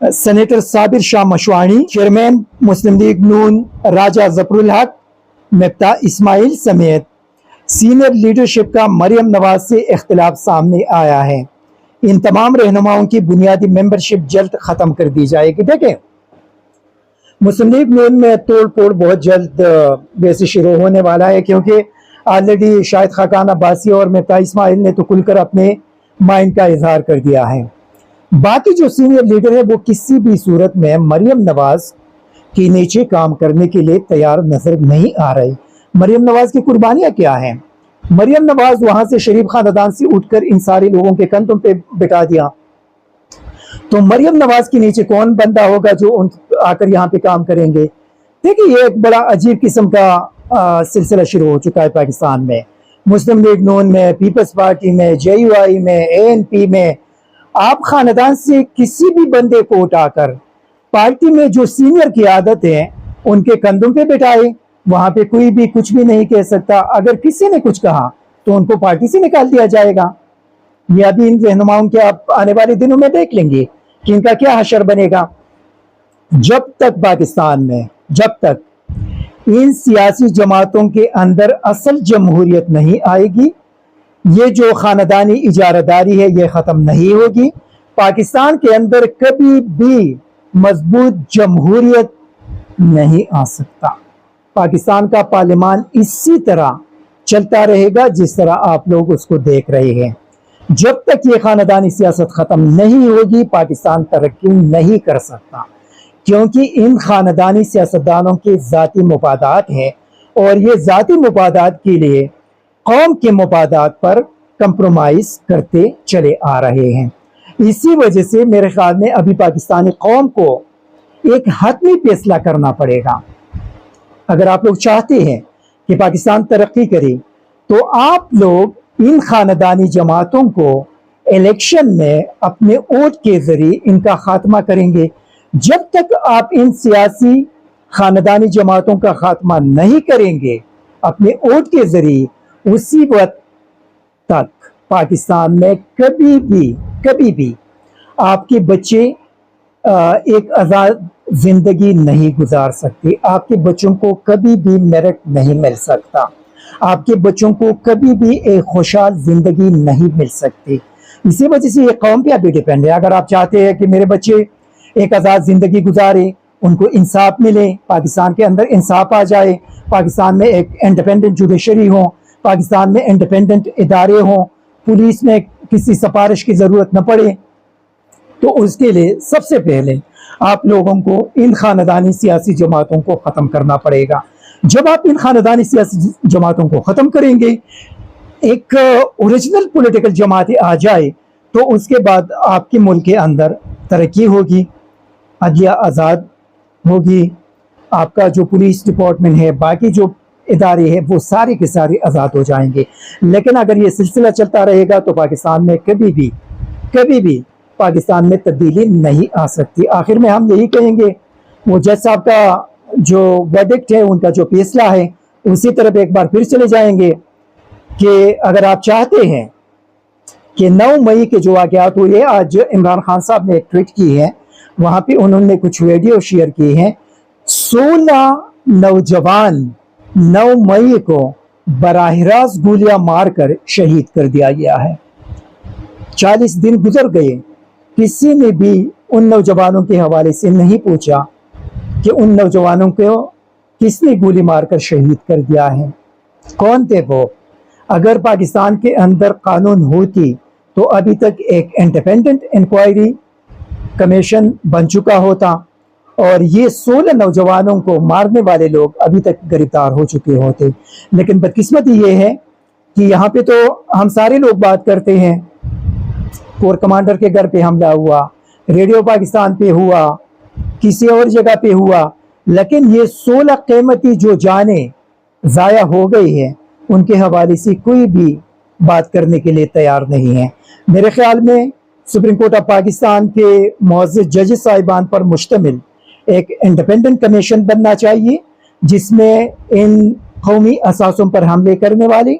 Senator صابر شاہ مشواڑی، chairman مسلم league نون راجہ ظفر الحق، مفتاح اسماعیل سمیت senior leadership کا مریم نواز سے اختلاف سامنے آیا ہے۔ ان تمام رہنماؤں کی بنیادی ممبرشپ جلد ختم کر دی جائے گی۔ دیکھیں، مسلم لیگ نون میں توڑ پھوڑ بہت جلد ویسے شروع ہونے والا ہے، کیونکہ آلریڈی شاہد خاقان عباسی اور مفتاح اسماعیل نے تو کھل کر اپنے مائنڈ کا اظہار کر دیا ہے۔ باقی جو سینئر لیڈر ہے وہ کسی بھی صورت میں مریم نواز کے نیچے کام کرنے کے لیے تیار نظر نہیں آ رہے۔ مریم نواز کی قربانیاں کیا ہیں؟ مریم نواز وہاں سے شریف خاندان سے اٹھ کر ان سارے لوگوں کے کندھوں پہ بٹھا دیا، تو مریم نواز کے نیچے کون بندہ ہوگا جو آ کر یہاں پہ کام کریں گے؟ دیکھیں، یہ ایک بڑا عجیب قسم کا سلسلہ شروع ہو چکا ہے پاکستان میں، مسلم لیگ نون میں، پیپلز پارٹی میں، جے یو آئی میں، اے این پی میں۔ آپ خاندان سے کسی بھی بندے کو اٹھا کر پارٹی میں جو سینئر قیادت ہے ان کے کندھوں پہ بٹھائے، وہاں پہ کوئی بھی کچھ بھی نہیں کہہ سکتا۔ اگر کسی نے کچھ کہا تو ان کو پارٹی سے نکال دیا جائے گا۔ یہ ابھی ان رہنماؤں کے آپ آنے والے دنوں میں دیکھ لیں گے کہ ان کا کیا حشر بنے گا۔ جب تک پاکستان میں ان سیاسی جماعتوں کے اندر اصل جمہوریت نہیں آئے گی، یہ جو خاندانی اجارہ داری ہے یہ ختم نہیں ہوگی، پاکستان کے اندر کبھی بھی مضبوط جمہوریت نہیں آ سکتا۔ پاکستان کا پارلیمان اسی طرح چلتا رہے گا جس طرح آپ لوگ اس کو دیکھ رہے ہیں۔ جب تک یہ خاندانی سیاست ختم نہیں ہوگی پاکستان ترقی نہیں کر سکتا، کیونکہ ان خاندانی سیاستدانوں کے ذاتی مفادات ہیں اور یہ ذاتی مفادات کے لیے قوم کے مفادات پر کمپرومائز کرتے چلے آ رہے ہیں۔ اسی وجہ سے میرے خیال میں ابھی پاکستانی قوم کو ایک حتمی فیصلہ کرنا پڑے گا۔ اگر آپ لوگ چاہتے ہیں کہ پاکستان ترقی کرے تو آپ لوگ ان خاندانی جماعتوں کو الیکشن میں اپنے ووٹ کے ذریعے ان کا خاتمہ کریں گے۔ جب تک آپ ان سیاسی خاندانی جماعتوں کا خاتمہ نہیں کریں گے اپنے ووٹ کے ذریعے، اسی وقت تک پاکستان میں کبھی بھی آپ کے بچے ایک آزاد زندگی نہیں گزار سکتے، آپ کے بچوں کو کبھی بھی میرٹ نہیں مل سکتا، آپ کے بچوں کو کبھی بھی ایک خوشحال زندگی نہیں مل سکتی۔ اسی وجہ سے یہ قوم پہ ابھی ڈیپینڈ ہے۔ اگر آپ چاہتے ہیں کہ میرے بچے ایک آزاد زندگی گزارے، ان کو انصاف ملے، پاکستان کے اندر انصاف آ جائے، پاکستان میں ایک انڈیپینڈنٹ جوڈیشری ہو، پاکستان میں انڈیپینڈنٹ ادارے ہوں، پولیس میں کسی سفارش کی ضرورت نہ پڑے، تو اس کے لیے سب سے پہلے آپ لوگوں کو ان خاندانی سیاسی جماعتوں کو ختم کرنا پڑے گا۔ جب آپ ان خاندانی سیاسی جماعتوں کو ختم کریں گے، ایک اوریجنل پولیٹیکل جماعت آ جائے، تو اس کے بعد آپ کے ملک کے اندر ترقی ہوگی، عدلیہ آزاد ہوگی، آپ کا جو پولیس ڈپارٹمنٹ ہے، باقی جو ادارے ہیں وہ سارے کے سارے آزاد ہو جائیں گے۔ لیکن اگر یہ سلسلہ چلتا رہے گا تو پاکستان میں کبھی بھی پاکستان میں تبدیلی نہیں آ سکتی۔ آخر میں ہم یہی کہیں گے، وہ جج صاحب کا جو ورڈکٹ ہے، ان کا جو فیصلہ ہے، اسی طرف ایک بار پھر چلے جائیں گے کہ اگر آپ چاہتے ہیں کہ 9 مئی کے جو واقعات ہوئے، آج عمران خان صاحب نے ایک ٹویٹ کی ہے، وہاں پہ انہوں نے کچھ ویڈیو شیئر کی ہیں۔ 16 نوجوان 9 مئی کو براہ راست گولیاں مار کر شہید کر دیا گیا ہے۔ 40 دن گزر گئے، کسی نے بھی ان نوجوانوں کے حوالے سے نہیں پوچھا کہ ان نوجوانوں کو کس نے گولی مار کر شہید کر دیا ہے، کون تھے وہ۔ اگر پاکستان کے اندر قانون ہوتی تو ابھی تک ایک انڈیپینڈنٹ انکوائری کمیشن بن چکا ہوتا اور یہ 16 نوجوانوں کو مارنے والے لوگ ابھی تک گرفتار ہو چکے ہوتے۔ لیکن بدقسمتی یہ ہے کہ یہاں پہ تو ہم سارے لوگ بات کرتے ہیں، کور کمانڈر کے گھر پہ حملہ ہوا، ریڈیو پاکستان پہ ہوا، کسی اور جگہ پہ ہوا، لیکن یہ 16 قیمتی جو جانیں ضائع ہو گئی ہیں ان کے حوالے سے کوئی بھی بات کرنے کے لیے تیار نہیں ہے۔ میرے خیال میں سپریم کورٹ آف پاکستان کے معزز ججز صاحبان پر مشتمل ایک انڈیپینڈنٹ کمیشن بننا چاہیے، جس میں ان قومی اثاثوں پر حملے کرنے والے،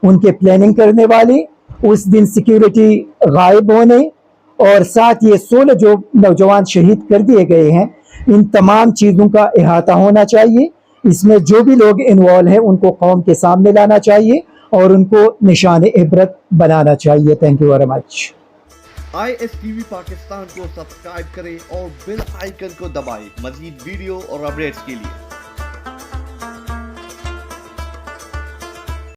ان کے پلاننگ کرنے والے، اس دن سیکیورٹی غائب ہونے اور ساتھ یہ 16 جو نوجوان شہید کر دیے گئے ہیں، ان تمام چیزوں کا احاطہ ہونا چاہیے. اس میں جو بھی لوگ انوالو ہیں ان کو قوم کے سامنے لانا چاہیے اور ان کو نشان عبرت بنانا چاہیے. Thank you very much. ISTV Pakistan کو سبسکرائب کریں اور بیل آئیکن کو دبائیں مزید ویڈیو اور اپڈیٹس کے لیے.